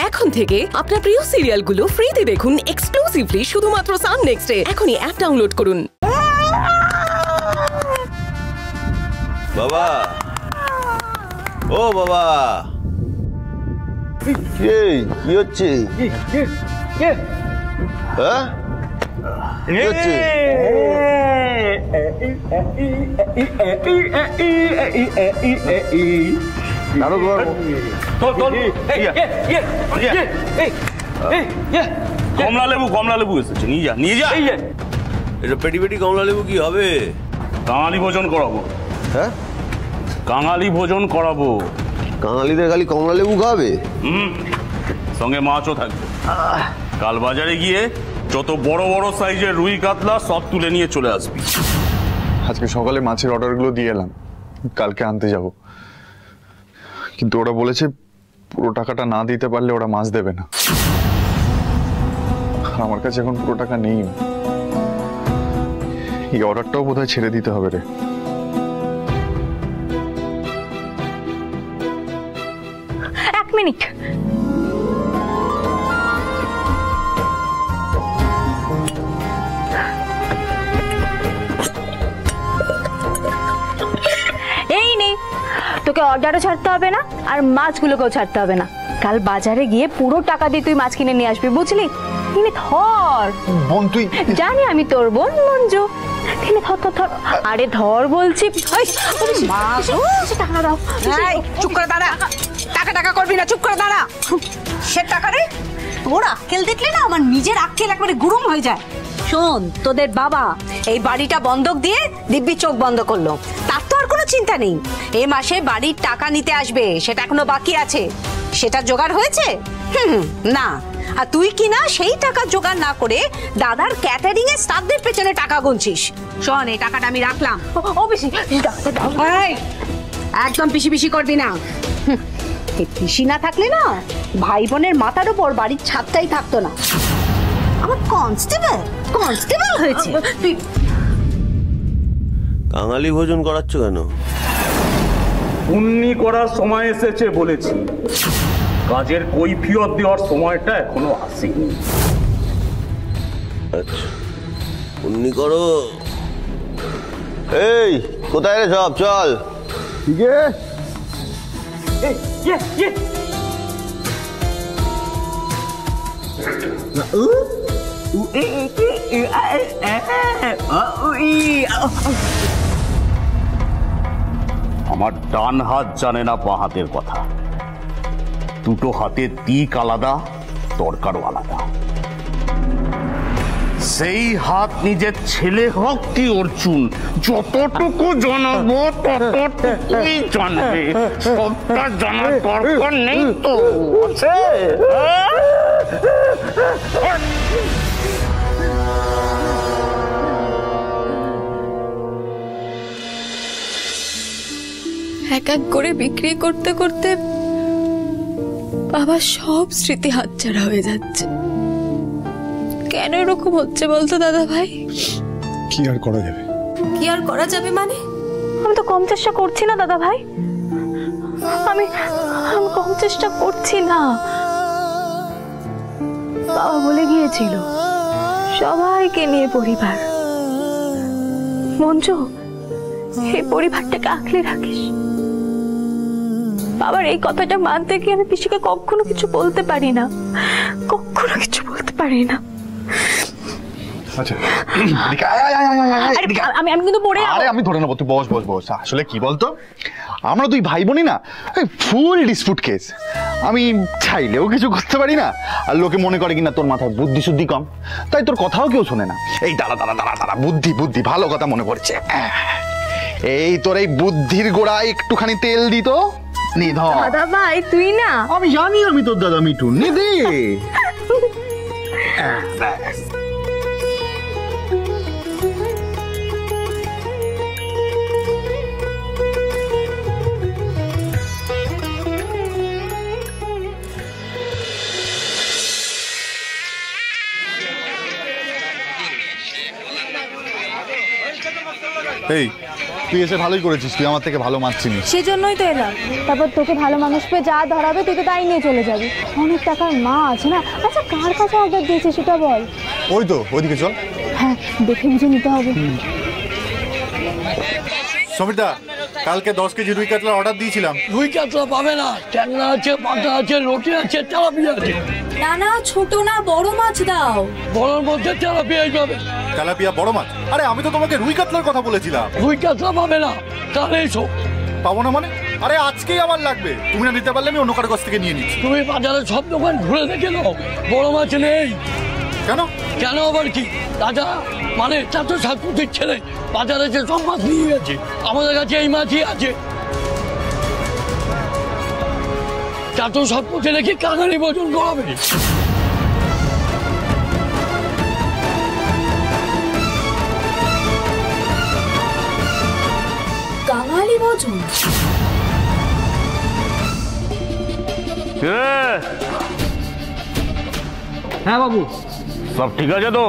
এখন থেকে আপনার প্রিয় সিরিয়ালগুলো ফ্রিতে দেখুন এক্সক্লুসিভলি শুধুমাত্র সান নেক্সটে। এখনই অ্যাপ ডাউনলোড করুন। বাবা, ও বাবা, কি হচ্ছে? হ্যাঁ, কি হচ্ছে? কমলা লেবু এসেছে, নিয়ে যা নিয়ে যা। এটা পেটি পেটি কমলা লেবু কি হবে? কাঙালি ভোজন করাবো। হ্যাঁ, কাঙালি ভোজন করাবো। কাঙালিদের খালি কমলা লেবু খাবে? সঙ্গে মাছও থাকবে। কাল বাজারে গিয়ে যত বড় বড় সাইজের রুই কাতলা সব তুলে নিয়ে চলে আসবি। আজকে সকালে মাছের অর্ডারগুলো দিয়ে এলাম, কালকে আনতে যাব। কিন্তু ওরা বলেছে পুরো টাকাটা না দিতে পারলে ওরা মাছ দেবে না। আমার কাছে এখন পুরো টাকা নেই। এই অর্ডারটাও বোধহয় ছেড়ে দিতে হবে রে। এক মিনিট, এই নেই, তোকে অর্ডারও ছাড়তে হবে না আর মাছগুলোকেও ছাড়তে হবে না। কাল বাজারে গিয়ে পুরো টাকা দিয়ে তুই মাছ কিনে নিয়ে আসবি, বুঝলি? তিনি ধর বোন, তুই জানি আমি তোর বোন মঞ্জু। তিনি ধর ধর ধর, আরে ধর বলছি। টাকা দাও। চুপ করে দাঁড়া, টাকা টাকা করবি না, চুপ করে দাঁড়া। সে টাকা রে, তোর আক্কেল দেখলে না আমার নিজের আক্কেল একবারে গুরুম হয়ে যায়। শোন, তোদের বাবা এই বাড়িটা বন্ধক দিয়ে দিব্যি চোখ বন্ধ করলো, তার তো আর কোনো চিন্তা নেই। এই মাসে বাড়ির টাকা নিতে আসবে, সেটা এখনো বাকি আছে। সেটা জোগাড় হয়েছে? না। আর তুই কি না সেই টাকা জোগাড় না করে দাদার ক্যাটারিং এর স্টাফদের পেছনে টাকা গুনছিস। শোন, এই টাকাটা আমি রাখলাম। ও বেশি একদম পিসি পিসি করবি না। এই পিসি না থাকলে না ভাই বোনের মাথার উপর বাড়ির ছাদটাই থাকতো না। আমার কনস্টেবল হয়েছে। কাঙালি ভোজন করাচ্ছ কেন? পুণ্যি করার সময় এসেছে বলেছি, কাজের কৈফিয়ত দেওয়ার সময়টা এখনো আসেনি। আচ্ছা, পুণ্যি করো। এই কোথায় রে সব? চল। ঠিক আমার ডান হাত জানে না বাঁ হাতের কথা। দুটো হাতের দিক আলাদা, দরকারও আলাদা। সেই হাত নিজের ছেলে হোক কি অর্জুন, যতটুকু জানাবো ততটুকুই জানবে। সবটা জানার দরকার নেই তো। এক এক করে বিক্রি করতে করতে বাবা সব স্মৃতি হাতছাড়া হয়ে যাচ্ছে। কেন এরকম হচ্ছে বলতো দাদা ভাই? কি আর করা যাবে? কি আর করা যাবে মানে? আমি তো কম চেষ্টা করছি না দাদা ভাই, আমি কম চেষ্টা করছি না। বাবা বলে গিয়েছিল সবাইকে নিয়ে পরিবার। মঞ্জু, এই পরিবারটাকে আঁকলে রাখিস। বাবার এই কথাটা মানতে গিয়ে আমি পিসিকে কখনো কিছু বলতে পারি না, কখনো কিছু বলতে পারি না। আমি কিন্তু পড়ে আমি ধরে নেবো, তুই বস বস বস। আসলে কি বলতো, আমরা দুই ভাই বোনই না ফুল ডিসপুট কেস। আমি চাইলেও কিছু করতে পারি না, আর লোকে মনে করে কিনা তোর মাথায় বুদ্ধি শুদ্ধি কম, তাই তোর কথাও কেউ শোনে না। এই দাঁড়া দাঁড়া দাঁড়া দাঁড়া, বুদ্ধি বুদ্ধি, ভালো কথা মনে পড়ছে। এই তোর এই বুদ্ধির গোড়ায় একটুখানি তেল দিত। দাদা ভাই তুই না, আমি জানি আমি তোর দাদা মিঠুন, নে দে। এই তুই এসে ভালোই করেছিস, তুই আমার থেকে ভালো মাছ চিনিস। সেজন্যই তো এলাম। তারপর তোকে ভালো মানুষ পেয়ে যা ধরাবে তুই তো তাই নিয়ে চলে যাবি। অনেক টাকার মাছ না। আচ্ছা কার কাছে অর্ডার দিয়েছিস সেটা বল। ওই তো ওইদিকে চল। হ্যাঁ দেখে বুঝে নিতে হবে। সমীরদা, কালকে 10 কেজি রুই কাতলা অর্ডার দিয়েছিলাম। রুই কাতলা পাবে না, ট্যাংরা আছে, পাতা আছে, রুটি আছে, তেলাপিয়া আছে। না না, ছোট না বড় মাছ দাও। বড়র মধ্যে তেলাপিয়াই পাবে। তেলাপিয়া বড় মাছ? আরে আমি তো তোমাকে রুই কাতলার কথা বলেছিলাম। রুই কাতলা পাবে না, তাহলে এসো। পাবো না মানে? আরে আজকেই আমার লাগবে, তুমি না নিতে পারলে আমি অন্য কারো কাছ থেকে নিয়ে নিচ্ছি। তুমি বাজারে সব দোকান ঘুরে দেখে নাও, বড় মাছ নেই। কেন? কেন আবার কি দাদা, মানে চাচা শাশুড়ির ছেলে বাজারে যে সব মাছ নিয়ে গেছে, আমাদের কাছে এই মাছই আছে। চাচা শাশুড়ি নাকি কাঙালি ভোজন করাবে। কাঙালি ভোজন? হ্যাঁ বাবু, সব ঠিক আছে তো?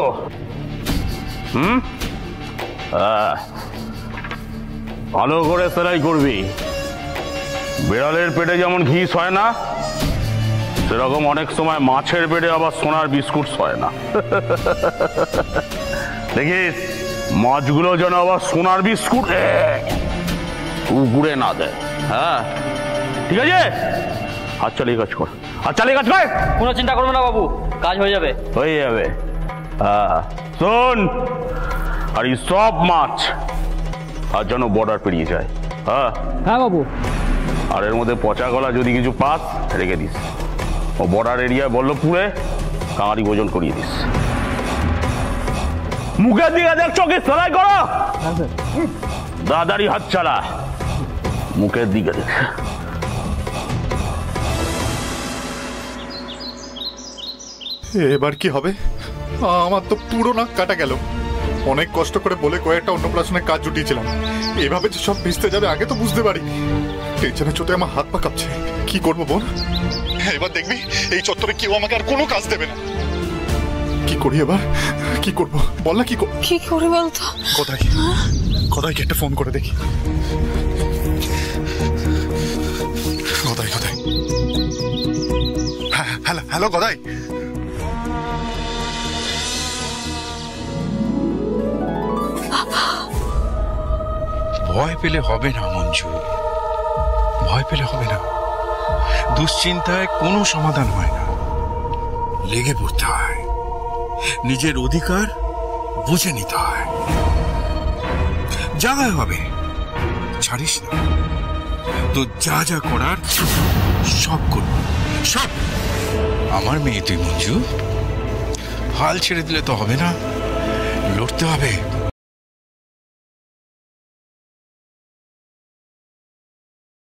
ভালো করে সেলাই করবি। বিড়ালের পেটে যেমন ঘি হয় না, সেরকম অনেক সময় মাছের পেটে আবার সোনার বিস্কুট হয় না। দেখিস মাছগুলো যেন আবার সোনার বিস্কুট উগুড়ে না দেয়। হ্যাঁ ঠিক আছে, হাত চালিয়ে কাজ কর, হাত চালিয়ে কাজ কর। কোনো চিন্তা করবে না বাবু, কাজ হয়ে যাবে। হয়ে যাবে। শোন, আর এই সব মাছ আর যেন বর্ডার পেরিয়ে যায়। হ্যাঁ হ্যাঁ বাবু। আর এর মধ্যে পচা গলা যদি কিছু পাস রেখে দিস। ও বর্ডার এরিয়ায় বল্লভপুরে কাঙালি ভোজন করিয়ে দিস। মুখের দিকে দেখ, চোখে সেলাই করো, দাদারি হাত চালা, মুখের দিকে দেখ। এবার কি হবে? আমার তো পুরো নাক কাটা গেল। অনেক কষ্ট করে বলে কয়েকটা অন্নপ্রাশনের কাজ জুটিয়েছিলাম, এভাবে যে সব ভিজতে যাবে আগে তো বুঝতে পারিনি। টেনশনে চোটে আমার হাত পা কাঁপছে। কি করবো বোন? এবার দেখবি এই চত্বরে কেউ আমাকে আর কোনো কাজ দেবে না। কি করি এবার? কি করবো বল না, কি করে বলতো? কোথায় কোথায় কি একটা ফোন করে দেখি। কোথায় কোথায়? হ্যালো হ্যালো, কোথায়? ভয় পেলে হবে না মঞ্জু, ভয় পেলে হবে না। দুশ্চিন্তায় কোনো সমাধান হয় না, লেগে পড়তে হয়, নিজের অধিকার বুঝে নিতে হয়। যা হবে ছাড়িস না, তো যা যা করার সব করব, সব। আমার মেয়ে তুই মঞ্জু, হাল ছেড়ে দিলে তো হবে না, লড়তে হবে।